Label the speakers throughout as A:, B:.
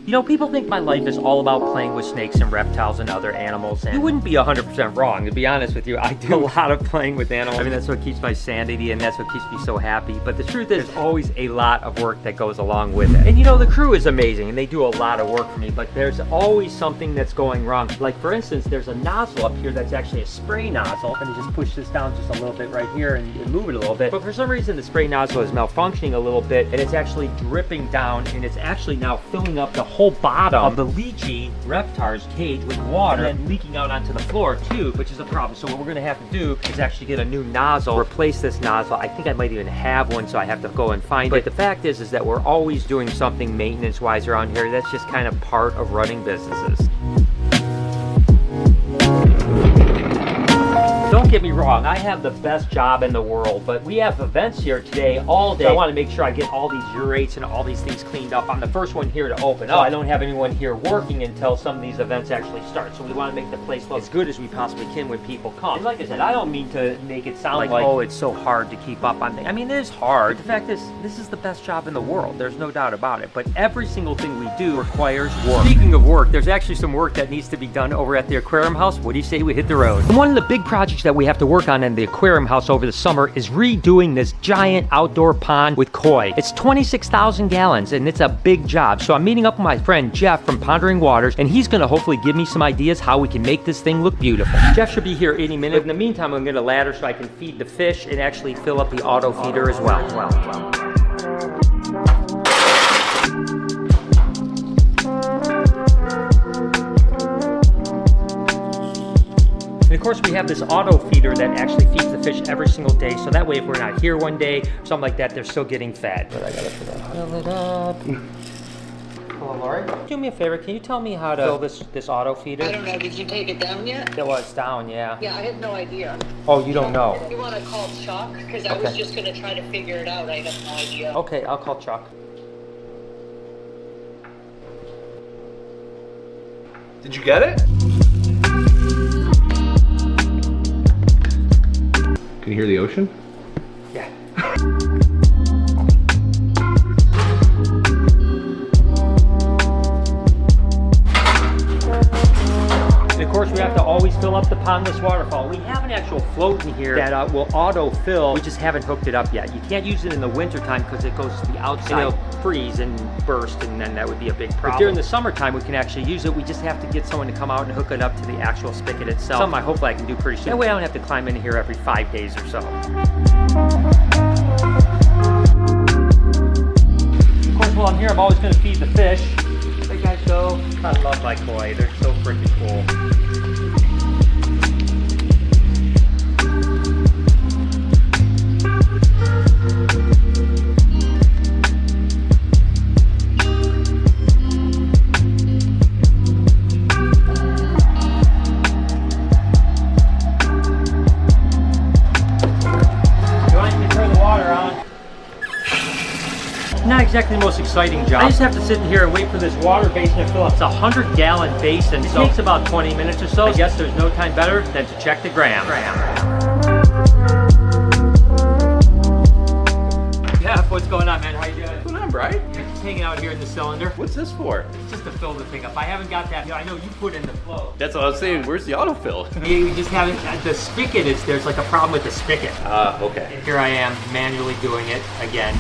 A: You know, people think my life is all about playing with snakes and reptiles and other animals, and you wouldn't be 100% wrong. To be honest with you, I do a lot of playing with animals. I mean, that's what keeps my sanity, and that's what keeps me so happy. But the truth is, there's always a lot of work that goes along with it. And you know, the crew is amazing, and they do a lot of work for me, but there's always something that's going wrong. Like, for instance, there's a nozzle up here that's actually a spray nozzle. Let me just push this down just a little bit right here and move it a little bit. But for some reason, the spray nozzle is malfunctioning a little bit, and it's actually dripping down, and it's actually now filling up the whole bottom of the leechy reptar's cage with water and leaking out onto the floor too, which is a problem. So what we're gonna have to do is actually get a new nozzle, replace this nozzle. I think I might even have one, so I have to go and find it. But the fact is that we're always doing something maintenance-wise around here. That's just kind of part of running businesses. Don't get me wrong, I have the best job in the world, but we have events here today all day. So I want to make sure I get all these urates and all these things cleaned up. I'm the first one here to open up. I don't have anyone here working until some of these events actually start. So we want to make the place look as good as we possibly can when people come. And like I said, I don't mean to make it sound like, oh, it's so hard to keep up on things. I mean, it is hard. But the fact is, this is the best job in the world. There's no doubt about it. But every single thing we do requires work. Speaking of work, there's actually some work that needs to be done over at the aquarium house. What do you say we hit the road? And one of the big projects that we have to work on in the aquarium house over the summer is redoing this giant outdoor pond with koi. It's 26,000 gallons and it's a big job. So I'm meeting up with my friend Jeff from Pondering Waters, and he's gonna hopefully give me some ideas how we can make this thing look beautiful. Jeff should be here any minute. But in the meantime, I'm gonna ladder so I can feed the fish and actually fill up the auto feeder as well. And of course, we have this auto feeder that actually feeds the fish every single day. So that way, if we're not here one day, something like that, they're still getting fed. But I gotta fill it up. Hello, Lori. Do me a favor. Can you tell me how to fill this auto feeder?
B: I don't know. Did you take it down yet?
A: It was down, yeah.
B: Yeah, I have no idea.
A: Oh, you don't know?
B: You want to call Chuck? Because I was just going to try to figure it out. I have no idea.
A: Okay, I'll call Chuck.
C: Did you get it? Can you hear the ocean?
A: Yeah. And of course, we have to always fill up the pondless waterfall. We have an actual float in here that will auto-fill. We just haven't hooked it up yet. You can't use it in the wintertime because it goes to the outside. It'll freeze and burst, and then that would be a big problem. But during the summertime, we can actually use it. We just have to get someone to come out and hook it up to the actual spigot itself. Something hopefully I can do pretty soon. That way I don't have to climb in here every 5 days or so. Of course, while I'm here, I'm always going to feed the fish. There you guys go. I love my koi. They're so freaking cool. Not exactly the most exciting job. I just have to sit in here and wait for this water basin to fill up. It's a 100-gallon basin. It takes about 20 minutes or so. I guess there's no time better than to check the gram. Yeah, what's going on, man? How you doing?
C: What's going on, Brian?
A: You're just hanging out here in the cylinder.
C: What's this for?
A: It's just to fill the thing up. I haven't got that. I know you put in the flow.
C: That's what I was saying. Where's the autofill?
A: You just haven't. The spigot is, there's like a problem with the spigot.
C: Okay.
A: And here I am manually doing it again.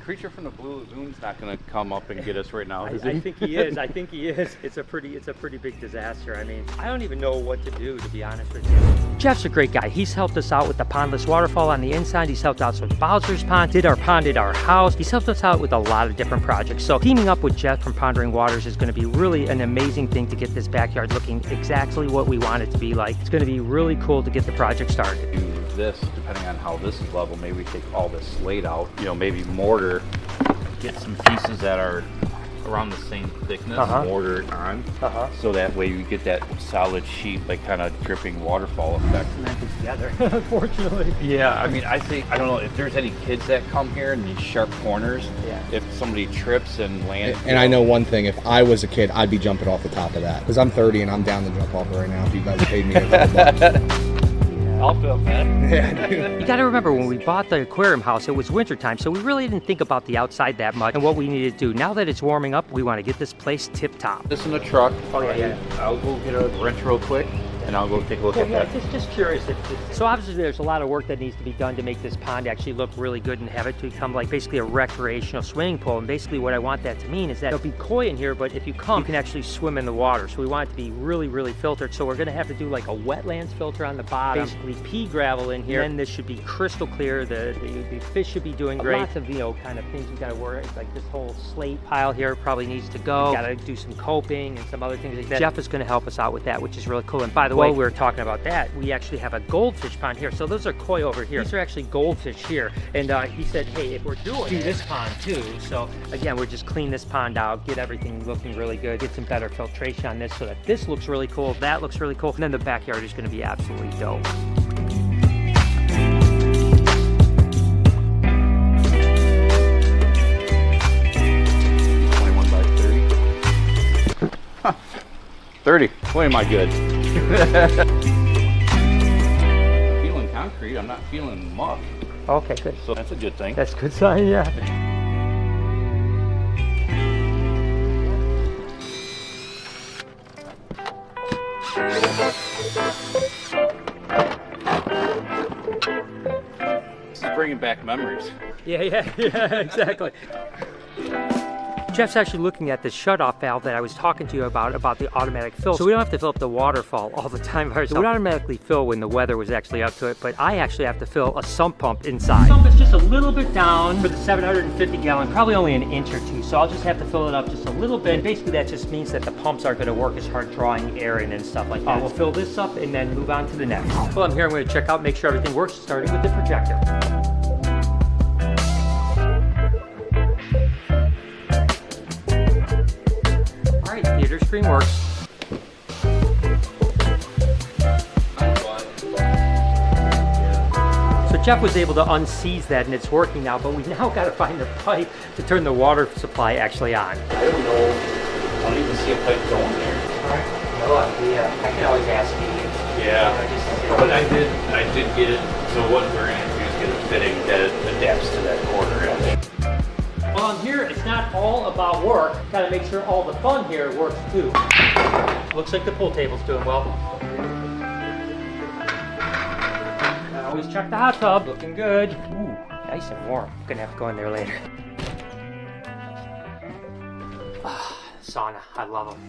C: Creature from the Blue Lagoon's not going to come up and get us right now, is he?
A: I think he is. I think he is. It's a pretty big disaster. I mean, I don't even know what to do, to be honest with you. Jeff's a great guy. He's helped us out with the pondless waterfall on the inside. He's helped us with Bowser's Pond, did our pond at our house. He's helped us out with a lot of different projects. So teaming up with Jeff from Pondering Waters is going to be really an amazing thing to get this backyard looking exactly what we want it to be like. It's going to be really cool to get the project started.
C: This, depending on how this is level, maybe we take all this slate out, you know, maybe mortar, get some pieces that are around the same thickness, mortar it on, so that way you get that solid sheet, like kind of dripping waterfall effect.
A: Together, unfortunately.
C: Yeah, I mean, I think, I don't know if there's any kids that come here in these sharp corners. Yeah. If somebody trips and lands.
D: And I know one thing, if I was a kid, I'd be jumping off the top of that. Because I'm 30 and I'm down to jump off right now if you guys paid me a couple bucks.
C: I'll film that.
A: You got to remember, when we bought the aquarium house, it was wintertime, so we really didn't think about the outside that much and what we needed to do. Now that it's warming up, we want to get this place tip-top.
C: This in the truck.
A: Oh, yeah.
C: I'll go get a wrench real quick, and I'll go take a look at that.
A: Just curious. So obviously there's a lot of work that needs to be done to make this pond actually look really good and have it to become like basically a recreational swimming pool. And basically what I want that to mean is that there'll be koi in here, but if you come, you can actually swim in the water. So we want it to be really, really filtered. So we're gonna have to do like a wetlands filter on the bottom, basically pea gravel in here, and this should be crystal clear. The fish should be doing great. Lots of, kind of things you gotta worry. Like this whole slate pile here probably needs to go. Gotta do some coping and some other things like that. Jeff is gonna help us out with that, which is really cool. And by the way, we were talking about that, we actually have a goldfish pond here. So those are koi over here. These are actually goldfish here. And he said, hey, if we're do this pond too. So again, we're just clean this pond out, get everything looking really good, get some better filtration on this so that this looks really cool, that looks really cool, and then the backyard is gonna be absolutely dope.
C: Huh. 30. Boy, am I good. Feeling concrete, I'm not feeling muck.
A: Okay, good.
C: So that's a good thing.
A: That's a good sign, yeah.
C: This is bringing back memories.
A: Yeah, exactly. Jeff's actually looking at the shutoff valve that I was talking to you about the automatic fill. So we don't have to fill up the waterfall all the time by ourselves. It would automatically fill when the weather was actually up to it, but I actually have to fill a sump pump inside. The sump is just a little bit down for the 750 gallon, probably only an inch or two, so I'll just have to fill it up just a little bit. And basically that just means that the pumps aren't going to work as hard drawing air in and stuff like that. We'll fill this up and then move on to the next. Well, I'm here, I'm going to check out, make sure everything works, starting with the projector. Theater screen works. So Jeff was able to unseize that and it's working now, but we now got to find the pipe to turn the water supply actually on.
C: I don't know. I don't even see a pipe going there.
A: No idea. I can always ask you.
C: Yeah, but I did get it. So what we're going to do is get a fitting that adapts to that corner.
A: While I'm here, it's not all about work. Gotta make sure all the fun here works too. Looks like the pool table's doing well. I always check the hot tub, looking good. Ooh, nice and warm. Gonna have to go in there later. Ah, sauna, I love them.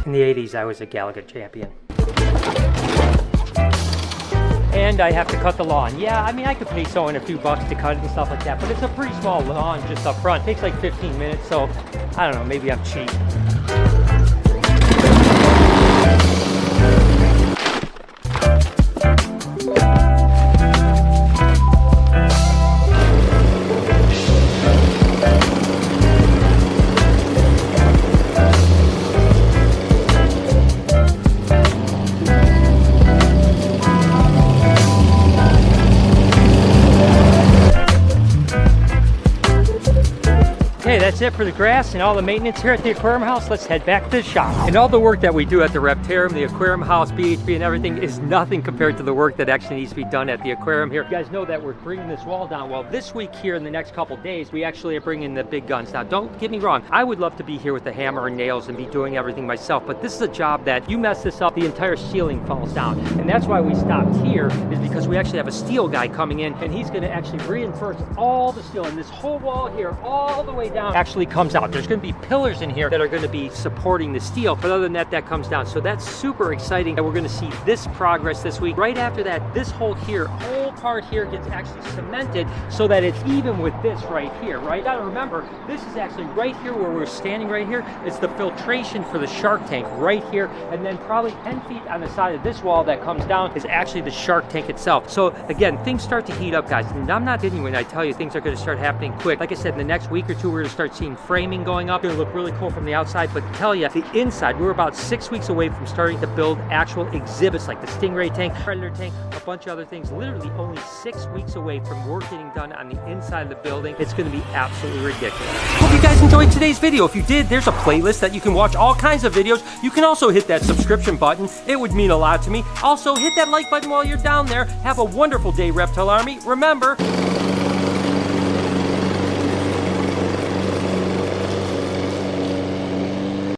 A: In the 80s, I was a Gallagher champion. And I have to cut the lawn. Yeah, I mean, I could pay someone a few bucks to cut it and stuff like that, but it's a pretty small lawn just up front. It takes like 15 minutes, so I don't know, maybe I'm cheap. That's it for the grass and all the maintenance here at the aquarium house. Let's head back to the shop. And all the work that we do at the Reptarium, the aquarium house, BHB and everything is nothing compared to the work that actually needs to be done at the aquarium here. You guys know that we're bringing this wall down. Well, this week here in the next couple days, we actually are bringing the big guns. Now, don't get me wrong. I would love to be here with the hammer and nails and be doing everything myself, but this is a job that you mess this up, the entire ceiling falls down. And that's why we stopped here, is because we actually have a steel guy coming in and he's gonna actually reinforce all the steel. And this whole wall here, all the way down, actually comes out. There's going to be pillars in here that are going to be supporting the steel, but other than that, that comes down. So that's super exciting that we're going to see this progress this week. Right after that, this hole here, whole part here gets actually cemented so that it's even with this right here, right? Now remember, this is actually right here where we're standing right here. It's the filtration for the shark tank right here. And then probably 10 feet on the side of this wall that comes down is actually the shark tank itself. So again, things start to heat up, guys. And I'm not kidding when I tell you things are going to start happening quick. Like I said, in the next week or two, we're going to start seeing framing going up. It's going to look really cool from the outside, but to tell you, the inside, we're about 6 weeks away from starting to build actual exhibits like the Stingray tank, Predator tank, a bunch of other things. Literally only 6 weeks away from work getting done on the inside of the building. It's going to be absolutely ridiculous. Hope you guys enjoyed today's video. If you did, there's a playlist that you can watch all kinds of videos. You can also hit that subscription button. It would mean a lot to me. Also, hit that like button while you're down there. Have a wonderful day, Reptile Army. Remember,